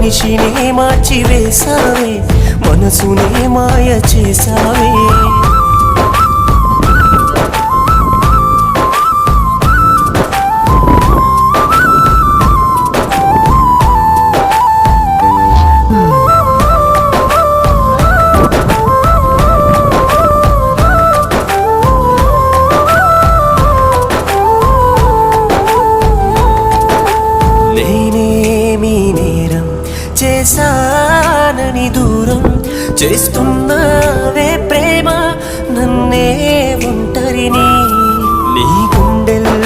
మనిషినే మార్చి వేసావే, మనసునే మాయ చేసావే. చేశానని దూరం చేస్తున్నావే ప్రేమ, నన్నే ఒంటరిని నీ గుండెల్లో